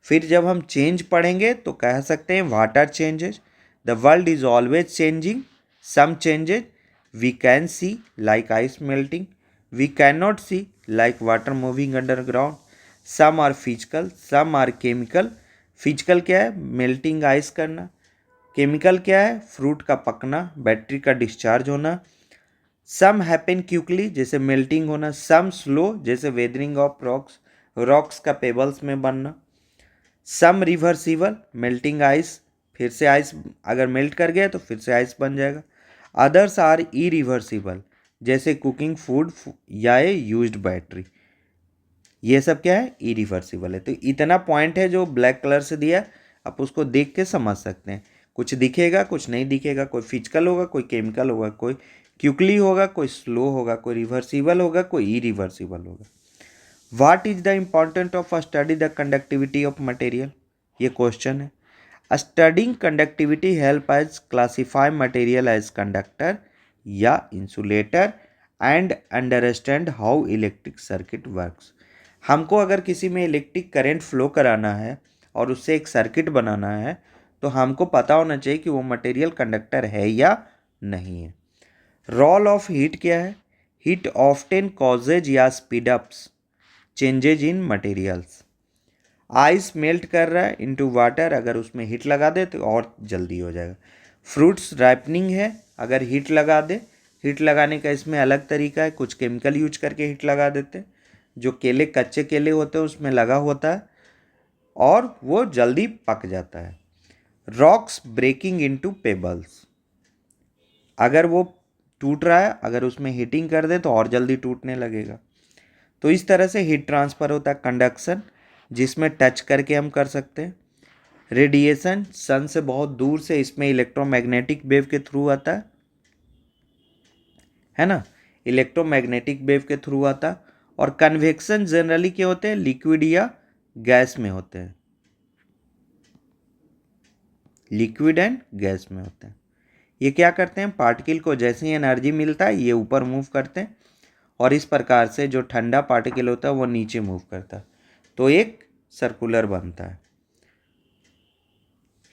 फिर जब हम चेंज पढ़ेंगे तो कह सकते हैं what are changes. The world is always changing, some changes we can see like ice melting, we can not see like water moving underground, some are physical, some are chemical। Physical क्या है, melting ice करना। Chemical क्या है, fruit का पकना, battery का discharge होना। सम happen quickly, जैसे melting होना। सम स्लो, जैसे वेदरिंग ऑफ रॉक्स, रॉक्स का पेबल्स में बनना। सम रिवर्सिबल, मेल्टिंग आइस, फिर से आइस अगर मेल्ट कर गया तो फिर से आइस बन जाएगा। अदर्स आर इरिवर्सिबल, जैसे कुकिंग फूड या ए यूज्ड बैटरी। ये सब क्या है, इरिवर्सिबल है। तो इतना पॉइंट है जो ब्लैक कलर से दिया, आप उसको देख के समझ सकते हैं। कुछ दिखेगा, कुछ नहीं दिखेगा, कोई फिजिकल होगा, कोई केमिकल होगा, कोई क्विकली होगा, कोई स्लो होगा, कोई रिवर्सिबल होगा, कोई इरिवर्सिबल होगा। What is the important of study the conductivity of material, ये क्वेश्चन है। Studying conductivity help us classify material as conductor या insulator and understand how electric circuit works. हमको अगर किसी में इलेक्ट्रिक करंट फ्लो कराना है और उससे एक सर्किट बनाना है तो हमको पता होना चाहिए कि वो मटेरियल कंडक्टर है या नहीं है। रोल ऑफ हीट क्या है, हीट ऑफ्टेन कॉजेज या speed ups changes in materials. Ice melt कर रहा है इनटू वाटर, अगर उसमें हीट लगा दे तो और जल्दी हो जाएगा। फ्रूट्स राइपनिंग है, अगर हीट लगा दे, हीट लगाने का इसमें अलग तरीका है, कुछ केमिकल यूज करके हीट लगा देते हैं। जो केले कच्चे केले होते हैं उसमें लगा होता है और वो जल्दी पक जाता है। रॉक्स ब्रेकिंग इनटू पेबल्स, अगर वो टूट रहा है, अगर उसमें हीटिंग कर दें तो और जल्दी टूटने लगेगा। तो इस तरह से हीट ट्रांसफ़र होता है। कंडक्शन, जिसमें टच करके हम कर सकते हैं। रेडिएशन, सन से बहुत दूर से, इसमें इलेक्ट्रोमैग्नेटिक वेव के थ्रू आता है ना, इलेक्ट्रोमैग्नेटिक वेव के थ्रू आता। और कन्वेक्शन जनरली क्या होते हैं, लिक्विड या गैस में होते हैं, लिक्विड एंड गैस में होते हैं। ये क्या करते हैं, पार्टिकल को जैसे ही एनर्जी मिलता है ये ऊपर मूव करते हैं, और इस प्रकार से जो ठंडा पार्टिकल होता है वो नीचे मूव करता है, तो एक सर्कुलर बनता है।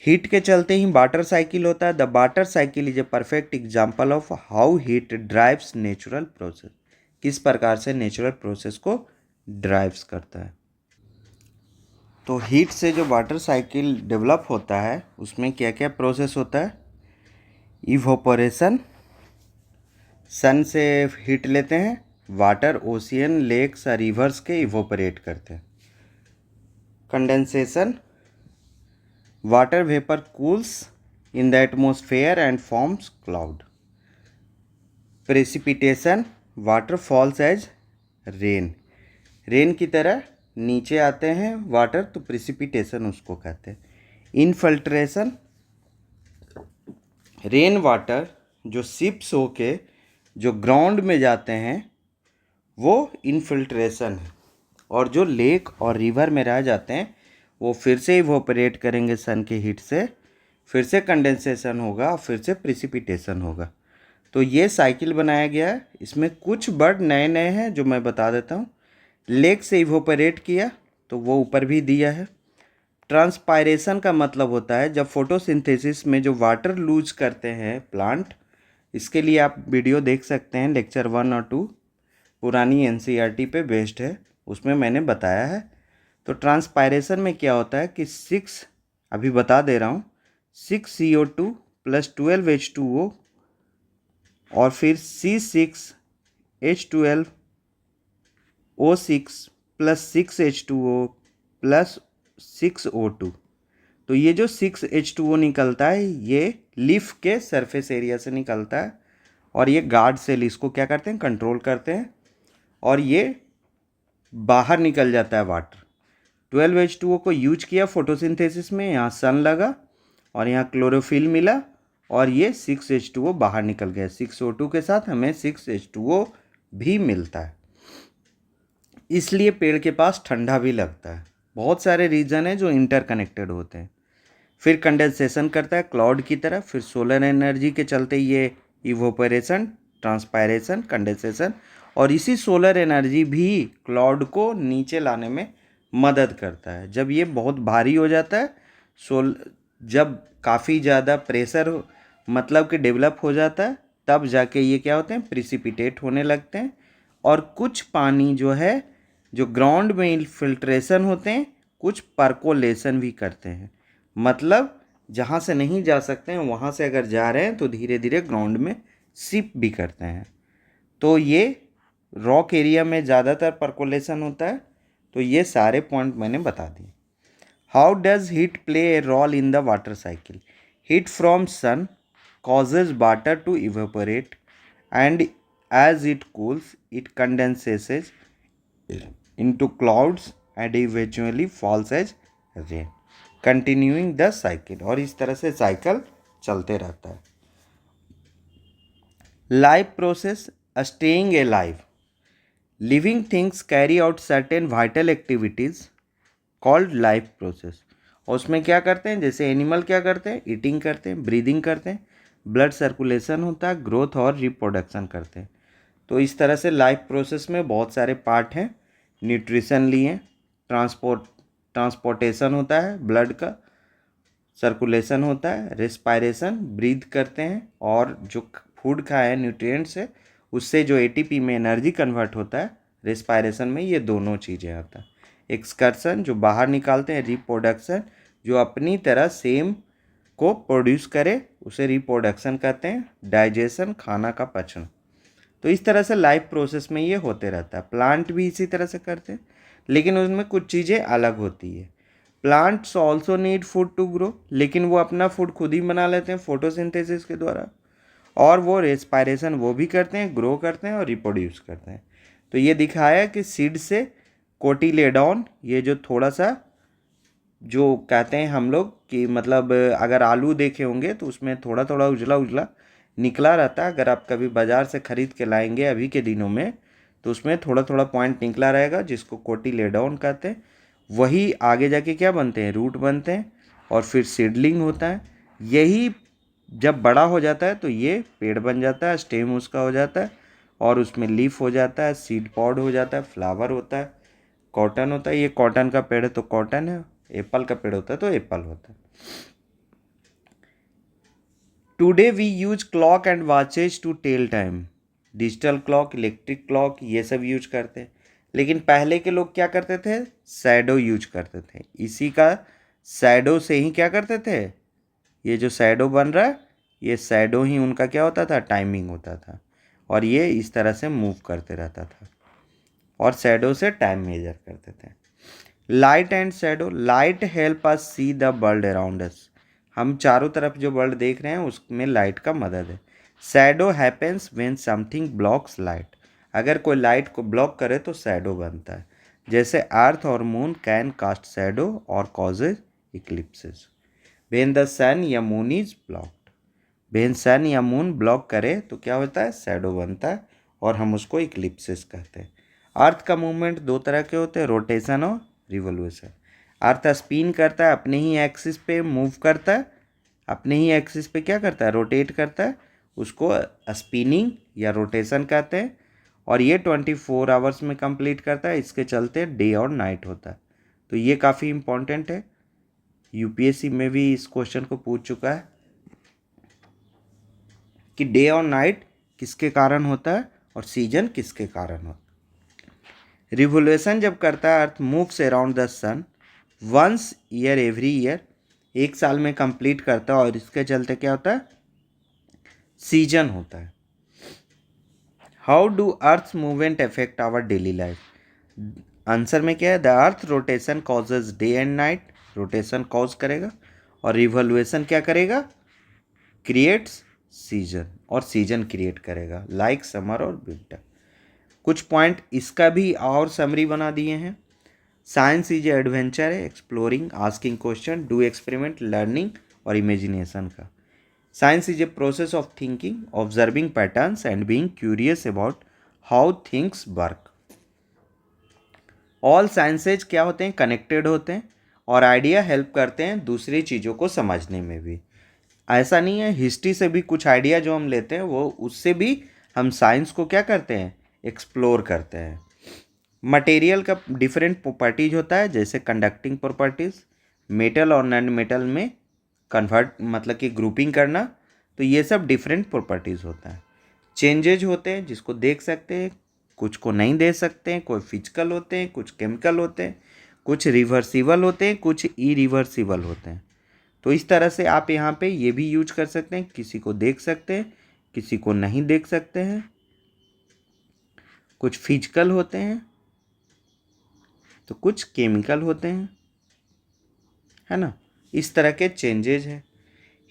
हीट के चलते ही वाटर साइकिल होता है। The water cycle is a perfect example of how heat drives natural process. किस प्रकार से नेचुरल प्रोसेस को ड्राइव्स करता है। तो हीट से जो वाटर साइकिल डेवलप होता है उसमें क्या क्या प्रोसेस होता है। इवोपोरेशन, सन से हीट लेते हैं, वाटर ओशियन लेक्स और रिवर्स के इवोपरेट करते हैं। Condensation, water vapour cools in the atmosphere and forms cloud. Precipitation, water falls as rain, rain की तरह नीचे आते हैं वाटर, तो प्रेसिपिटेशन उसको कहते हैं। इनफिल्ट्रेशन, रेन वाटर जो सिप्स होके जो ग्राउंड में जाते हैं वो इनफिल्ट्रेशन है, और जो लेक और रिवर में रह जाते हैं वो फिर से इवोपरेट करेंगे सन के हीट से, फिर से कंडेंसेशन होगा, फिर से प्रेसिपिटेशन होगा। तो ये साइकिल बनाया गया है। इसमें कुछ वर्ड नए नए हैं जो मैं बता देता हूँ। लेक से इवोपरेट किया तो वो ऊपर भी दिया है। ट्रांसपायरेशन का मतलब होता है जब फोटोसिंथेसिस में जो वाटर लूज करते हैं प्लांट, इसके लिए आप वीडियो देख सकते हैं, लेक्चर 1 और 2 पुरानी एनसीईआरटी पे बेस्ड है, उसमें मैंने बताया है। तो ट्रांसपायरेशन में क्या होता है कि 6, अभी बता दे रहा हूँ, 6CO2 + 12H2O और फिर C6H12O6 + 6H2O + 6O2। तो ये जो 6H2O निकलता है ये लीफ के सरफेस एरिया से निकलता है, और ये गार्ड सेल इसको क्या करते हैं, कंट्रोल करते हैं, और ये बाहर निकल जाता है वाटर। 12H2O को यूज किया फोटोसिंथेसिस में, यहाँ सन लगा और यहाँ क्लोरोफिल मिला, और ये 6H2O बाहर निकल गया। 6O2 के साथ हमें 6H2O भी मिलता है, इसलिए पेड़ के पास ठंडा भी लगता है। बहुत सारे रीजन है जो इंटरकनेक्टेड होते हैं। फिर कंडेंसेशन करता है क्लाउड की तरह, फिर सोलर एनर्जी के चलते ये इवोपरेशन, ट्रांसपायरेशन, कंडेंसेशन, और इसी सोलर एनर्जी भी क्लाउड को नीचे लाने में मदद करता है। जब ये बहुत भारी हो जाता है, जब काफ़ी ज़्यादा प्रेशर मतलब कि डेवलप हो जाता है, तब जाके ये क्या होते हैं, प्रिसिपिटेट होने लगते हैं। और कुछ पानी जो है जो ग्राउंड में फिल्ट्रेशन होते हैं, कुछ परकोलेशन भी करते हैं, मतलब जहाँ से नहीं जा सकते हैं वहाँ से अगर जा रहे हैं तो धीरे धीरे ग्राउंड में सिप भी करते हैं। तो ये रॉक एरिया में ज़्यादातर परकोलेशन होता है। तो ये सारे पॉइंट मैंने बता दिए। How does heat play a role in the water cycle. Heat from sun causes water to evaporate, and as it cools it condenses into clouds and eventually falls as rain, continuing the cycle। और इस तरह से cycle चलते रहता है। Life process, staying ए life, living things carry out certain vital activities called life process. और उसमें क्या करते हैं, जैसे एनिमल क्या करते हैं, ईटिंग करते हैं, ब्रीदिंग करते हैं, ब्लड सर्कुलेशन होता है, ग्रोथ और रिप्रोडक्शन करते हैं। तो इस तरह से लाइफ प्रोसेस में बहुत सारे पार्ट हैं। न्यूट्रिशन लिए, ट्रांसपोर्टेशन होता है ब्लड का, सर्कुलेशन होता है, रेस्पायरेशन ब्रीथ करते हैं, और जो फूड खाए न्यूट्रिएंट्स है उससे जो एटीपी में एनर्जी कन्वर्ट होता है, रेस्पायरेशन में ये दोनों चीज़ें आता है। एक्सकर्शन जो बाहर निकालते हैं, रिप्रोडक्शन जो अपनी तरह सेम को प्रोड्यूस करे उसे रिप्रोडक्शन कहते हैं, डाइजेशन खाना का पचन। तो इस तरह से लाइफ प्रोसेस में ये होते रहता है। प्लांट भी इसी तरह से करते हैं, लेकिन उसमें कुछ चीज़ें अलग होती है। Plants also need food to grow, लेकिन वो अपना फूड खुद ही बना लेते हैं फोटोसिंथेसिस के द्वारा। और वो रेस्पायरेशन वो भी करते हैं, ग्रो करते हैं और रिप्रोड्यूस करते हैं। तो ये दिखाया कि सीड से कोटिलेडॉन, ये जो थोड़ा सा जो कहते हैं हम लोग कि मतलब अगर आलू देखे होंगे तो उसमें थोड़ा थोड़ा उजला उजला निकला रहता है। अगर आप कभी बाज़ार से ख़रीद के लाएंगे अभी के दिनों में तो उसमें थोड़ा थोड़ा पॉइंट निकला रहेगा, जिसको कोटिलेडॉन कहते हैं। वही आगे जाके क्या बनते हैं, रूट बनते हैं और फिर सीडलिंग होता है। यही जब बड़ा हो जाता है तो ये पेड़ बन जाता है, स्टेम उसका हो जाता है और उसमें लीफ हो जाता है, सीड पॉड हो जाता है, फ्लावर होता है, कॉटन होता है। ये कॉटन का पेड़ है तो कॉटन है, एप्पल का पेड़ होता है तो एप्पल होता है। Today we use clock and watches to tell time. Digital clock, electric clock, ये सब यूज करते हैं। लेकिन पहले के लोग क्या करते थे, शैडो यूज करते थे। इसी का शैडो से ही क्या करते थे, ये जो शैडो बन रहा है ये शैडो ही उनका क्या होता था, टाइमिंग होता था। और ये इस तरह से मूव करते रहता था और शैडो से टाइम मेजर करते थे। Light and shadow, light help us see the world around us. हम चारों तरफ जो वर्ल्ड देख रहे हैं उसमें लाइट का मदद है। Shadow happens when something blocks light. अगर कोई लाइट को ब्लॉक करे तो शैडो बनता है। जैसे अर्थ और मून कैन कास्ट शैडो और कॉजेज इक्लिप्सेस। व्हेन द सन या मून इज ब्लॉक्ड, व्हेन सन या मून ब्लॉक करे तो क्या होता है, शैडो बनता है और हम उसको इक्लिप्सेस कहते हैं। अर्थ का मूवमेंट दो तरह के होते हैं, रोटेशन और रिवोल्यूशन। अर्थ स्पिन करता है, अपने ही एक्सिस पे मूव करता है, अपने ही एक्सिस पे क्या करता है, रोटेट करता है, उसको स्पिनिंग या रोटेशन कहते हैं। और ये 24 आवर्स में कंप्लीट करता है, इसके चलते डे और नाइट होता है। तो ये काफ़ी इम्पोर्टेंट है, यूपीएससी में भी इस क्वेश्चन को पूछ चुका है कि डे और नाइट किसके कारण होता है और सीजन किसके कारण होता है। रिवोल्यूशन जब करता है Earth moves around the sun once year every year, एक साल में कंप्लीट करता है और इसके चलते क्या होता है, सीजन होता है। How do Earth movement affect our daily life. Answer में क्या है, the earth rotation causes day and night, rotation cause करेगा और रिवोल्यूशन क्या करेगा, क्रिएट्स सीजन, और सीजन क्रिएट करेगा लाइक समर और विंटर। कुछ पॉइंट इसका भी और समरी बना दिए हैं। साइंस इज एडवेंचर है, exploring, asking question, do experiment, learning और इमेजिनेशन का। Science is a process of thinking, observing patterns and being curious about how things work. All sciences क्या होते हैं, कनेक्टेड होते हैं और आइडिया हेल्प करते हैं दूसरी चीज़ों को समझने में भी। ऐसा नहीं है, हिस्ट्री से भी कुछ आइडिया जो हम लेते हैं वो उससे भी हम साइंस को क्या करते हैं, एक्सप्लोर करते हैं। मटेरियल का डिफरेंट प्रॉपर्टीज होता है, जैसे कंडक्टिंग प्रॉपर्टीज, मेटल और नॉन मेटल में कन्वर्ट मतलब कि ग्रुपिंग करना, तो ये सब डिफरेंट प्रॉपर्टीज होता है। चेंजेज होते हैं जिसको देख सकते हैं, कुछ को नहीं दे सकते हैं, कोई फिजिकल होते हैं, कुछ केमिकल होते हैं, कुछ रिवर्सिबल होते हैं, कुछ इरिवर्सिबल होते हैं। तो इस तरह से आप यहाँ पे ये भी यूज कर सकते हैं, किसी को देख सकते हैं, किसी को नहीं देख सकते हैं, कुछ फिजिकल होते हैं तो कुछ केमिकल होते हैं, है ना। इस तरह के चेंजेज हैं।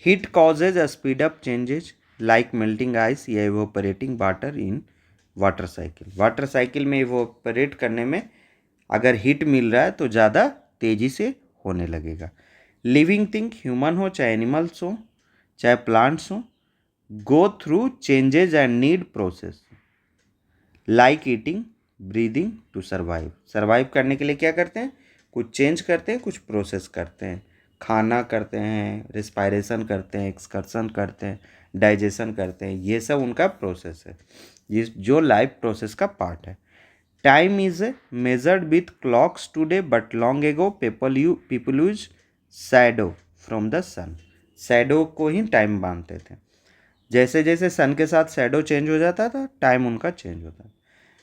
Heat causes a speed up changes like melting ice या evaporating water in water cycle. Water cycle में इवोपरेट करने में अगर हीट मिल रहा है तो ज़्यादा तेज़ी से होने लगेगा। लिविंग थिंग, ह्यूमन हो चाहे एनिमल्स हो चाहे प्लांट्स हो, go through changes and need process like eating, breathing to survive. Survive करने के लिए क्या करते हैं, कुछ चेंज करते हैं, कुछ प्रोसेस करते हैं, खाना करते हैं, रिस्पायरेशन करते हैं, एक्सकर्शन करते हैं, डाइजेशन करते हैं, ये सब उनका प्रोसेस है, ये जो लाइफ प्रोसेस का पार्ट है। Time is measured with clocks today but long ago people use shadow from the sun. Shadow को ही टाइम मानते थे। जैसे जैसे सन के साथ शैडो चेंज हो जाता था टाइम उनका चेंज होता था।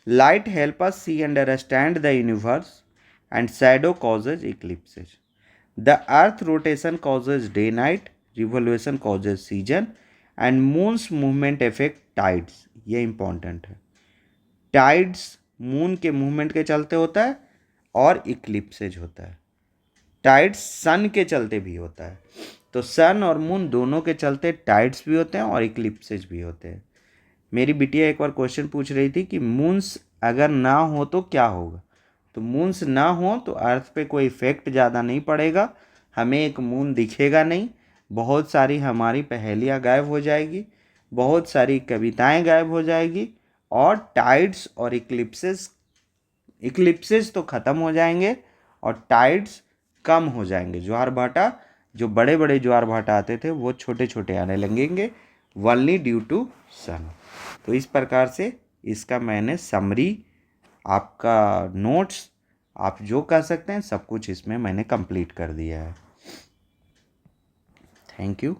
Light help us see and understand the universe and shadow causes eclipses. The earth rotation causes day night, revolution causes season and moon's movement effect tides. ये इंपॉर्टेंट है। Tides moon के movement के चलते होता है और इक्लिप्सेज होता है। टाइड्स सन के चलते भी होता है। तो सन और मून दोनों के चलते टाइड्स भी होते हैं और इक्लिप्सेस भी होते हैं। मेरी बिटिया एक बार क्वेश्चन पूछ रही थी कि मून्स अगर ना हो तो क्या होगा। तो मून्स ना हो तो अर्थ पे कोई इफेक्ट ज़्यादा नहीं पड़ेगा, हमें एक मून दिखेगा नहीं, बहुत सारी हमारी पहेलियाँ गायब हो जाएगी, बहुत सारी कविताएं गायब हो जाएगी, और टाइड्स और इक्लिप्सेस तो ख़त्म हो जाएंगे और टाइड्स कम हो जाएंगे। ज्वार भाटा, जो बड़े बड़े ज्वार भाटा आते थे वो छोटे छोटे आने लगेंगे, वनली ड्यू टू सन। तो इस प्रकार से इसका मैंने समरी, आपका नोट्स, आप जो कह सकते हैं सब कुछ इसमें मैंने कंप्लीट कर दिया है। Thank you.